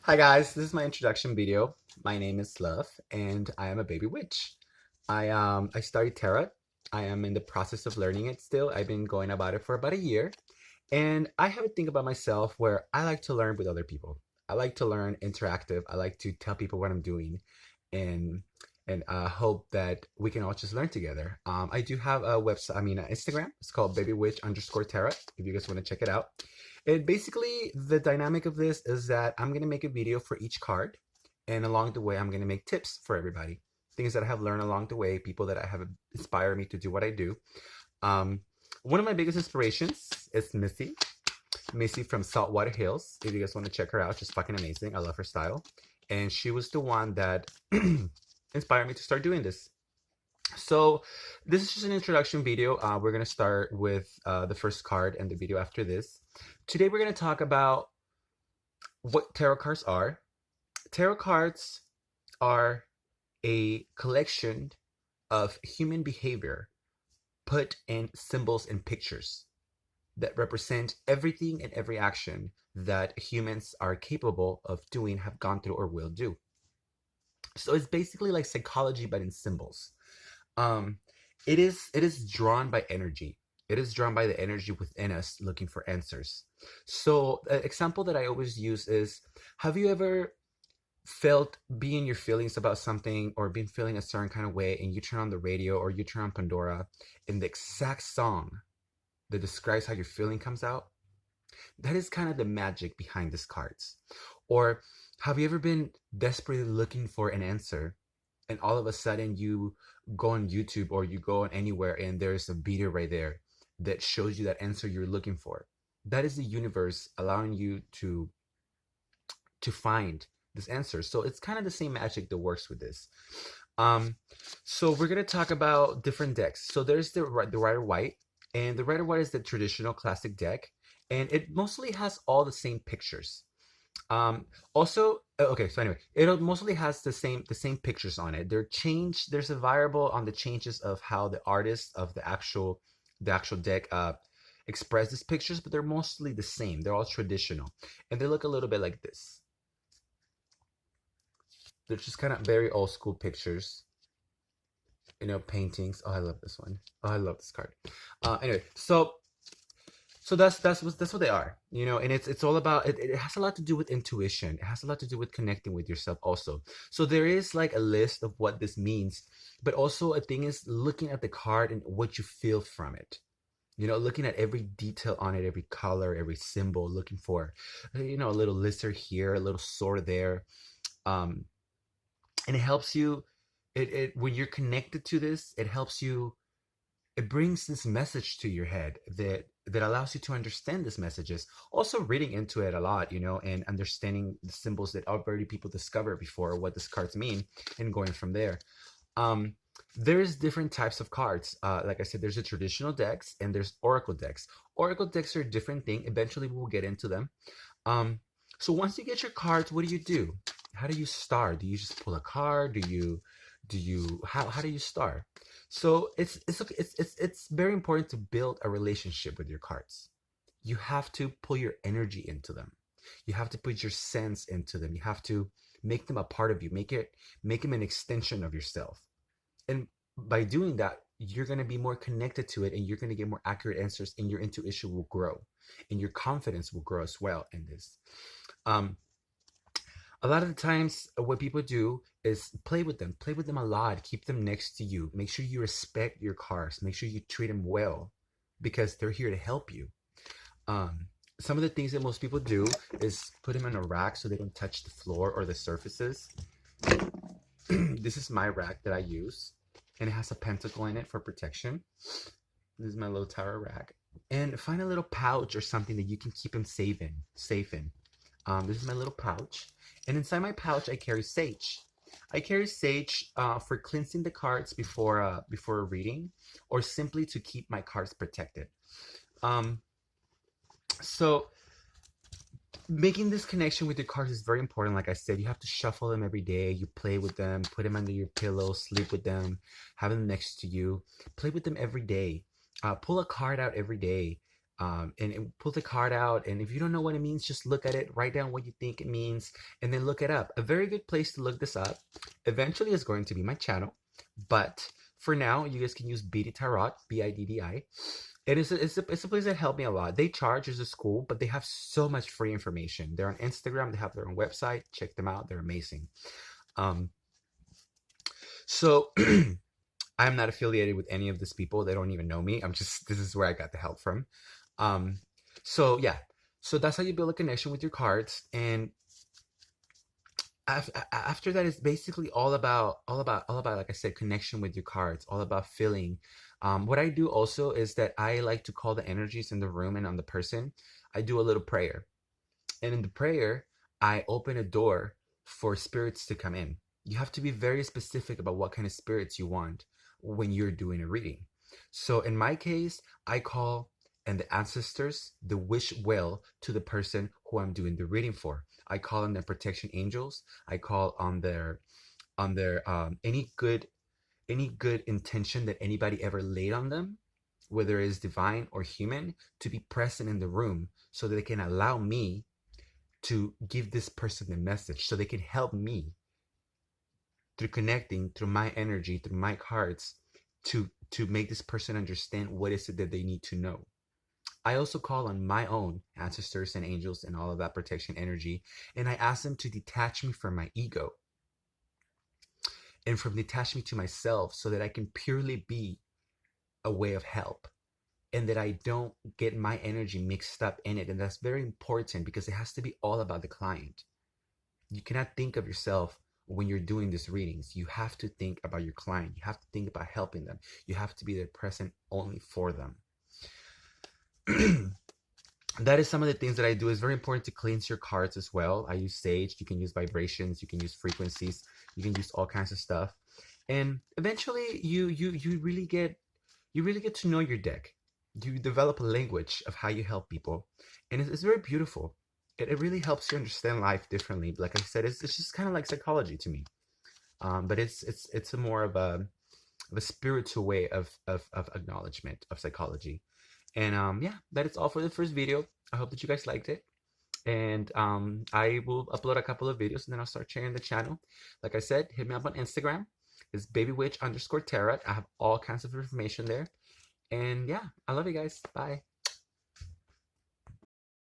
Hi guys, this is my introduction video. My name is Love and I am a baby witch. I studied tarot. I am in the process of learning it still. I've been going about it for about a year. And I have a thing about myself where I like to learn with other people. I like to learn interactive. I like to tell people what I'm doing and hope that we can all just learn together. I do have a website, Instagram. It's called babywitch_tarot if you guys want to check it out. And basically, the dynamic of this is that I'm going to make a video for each card. And along the way, I'm going to make tips for everybody. Things that I have learned along the way, people that I have inspired me to do what I do. Um, One of my biggest inspirations is Missy. Missy from Saltwater Hills. If you guys want to check her out, she's fucking amazing. I love her style. And she was the one that inspired me to start doing this. So this is just an introduction video. We're going to start with the first card and the video after this. Today we're going to talk about what tarot cards are. Tarot cards are a collection of human behavior put in symbols and pictures that represent everything and every action that humans are capable of doing, have gone through, or will do. So it's basically like psychology, but in symbols. Um, it is drawn by energy. It is drawn by the energy within us looking for answers. So an example that I always use is, have you ever felt being your feelings about something or been feeling a certain kind of way and you turn on the radio or you turn on Pandora and the exact song that describes how you're feeling comes out? That is kind of the magic behind these cards. Or have you ever been desperately looking for an answer and all of a sudden you go on YouTube or you go on anywhere and there's a video right there that shows you that answer you're looking for? That is the universe allowing you to find this answer. So it's kind of the same magic that works with this. Um, so we're gonna talk about different decks. So there's the Rider White, and the Rider White is the traditional classic deck, and it mostly has all the same pictures. Also, okay. So anyway, it mostly has the same pictures on it. There's a variable on the changes of how the artist of the actual deck express these pictures, but they're mostly the same. They're all traditional, and they look a little bit like this. They're just kind of very old school pictures, paintings. Oh, I love this one. Oh, I love this card. Anyway, so that's what they are, and it's all about it. It has a lot to do with intuition. It has a lot to do with connecting with yourself also. So there is like a list of what this means, but also a thing is looking at the card and what you feel from it. Looking at every detail on it, every color, every symbol, looking for, a little lizard here, a little sword there. Um, and it helps you, it when you're connected to this, it helps you, it brings this message to your head that allows you to understand these messages. Also reading into it a lot, and understanding the symbols that already people discovered before, what these cards mean, and going from there. um there's different types of cards. Like I said, there's the traditional decks and there's oracle decks. Oracle decks are a different thing. Eventually we'll get into them. So once you get your cards, what do? How do you start? Do you just pull a card? How do you start? So it's very important to build a relationship with your cards. You have to pull your energy into them. You have to put your sense into them. You have to make them a part of you. Make them an extension of yourself. And by doing that, you're going to be more connected to it and you're going to get more accurate answers, and your intuition will grow and your confidence will grow as well in this. Um, a lot of the times, what people do is play with them a lot, keep them next to you, make sure you respect your cards, make sure you treat them well because they're here to help you. um, some of the things that most people do is put them in a rack so they don't touch the floor or the surfaces. This is my rack that I use, and it has a pentacle in it for protection. This is my little tower rack. And find a little pouch or something that you can keep them safe in. This is my little pouch, and inside my pouch I carry sage. I carry sage for cleansing the cards before a reading, or simply to keep my cards protected. Um, so making this connection with your cards is very important. Like I said, you have to shuffle them every day. You play with them, put them under your pillow, sleep with them, have them next to you. Play with them every day. Pull a card out every day. and pull the card out. And if you don't know what it means, just look at it, write down what you think it means, and then look it up. A very good place to look this up eventually is going to be my channel, but for now, you guys can use Biddi Tarot, Biddi. It's a place that helped me a lot. They charge as a school, but they have so much free information. They're on Instagram. They have their own website. Check them out. They're amazing. Um, so I'm not affiliated with any of these people. They don't even know me. This is where I got the help from. Um, so yeah, so that's how you build a connection with your cards. And after that, it's basically all about, like I said, connection with your cards, all about feeling. What I do also is that I like to call the energies in the room and on the person. I do a little prayer. And in the prayer, I open a door for spirits to come in. You have to be very specific about what kind of spirits you want when you're doing a reading. So in my case, I call and the ancestors the wish well to the person who I'm doing the reading for. I call on their protection angels. I call on their any good intention that anybody ever laid on them, whether it's divine or human, to be present in the room so that they can allow me to give this person the message, so they can help me through connecting through my energy, through my cards, to make this person understand what is it that they need to know. I also call on my own ancestors and angels and all of that protection energy, and I ask them to detach me from my ego and from detach me to myself so that I can purely be a way of help, and that I don't get my energy mixed up in it. And that's very important because it has to be all about the client. You cannot think of yourself when you're doing these readings. You have to think about your client. You have to think about helping them. You have to be there present only for them. That is some of the things that I do. It's very important to cleanse your cards as well. I use sage. You can use vibrations. You can use frequencies. You can use all kinds of stuff. And eventually you really get to know your deck. You develop a language of how you help people. And it's very beautiful. It really helps you understand life differently. Like I said, it's just kind of like psychology to me. But it's a more of a spiritual way of acknowledgement of psychology. And yeah, that is all for the first video. I hope that you guys liked it. And I will upload a couple of videos and then I'll start sharing the channel. Like I said, hit me up on Instagram. It's babywitch_tarot. I have all kinds of information there. And yeah, I love you guys. Bye.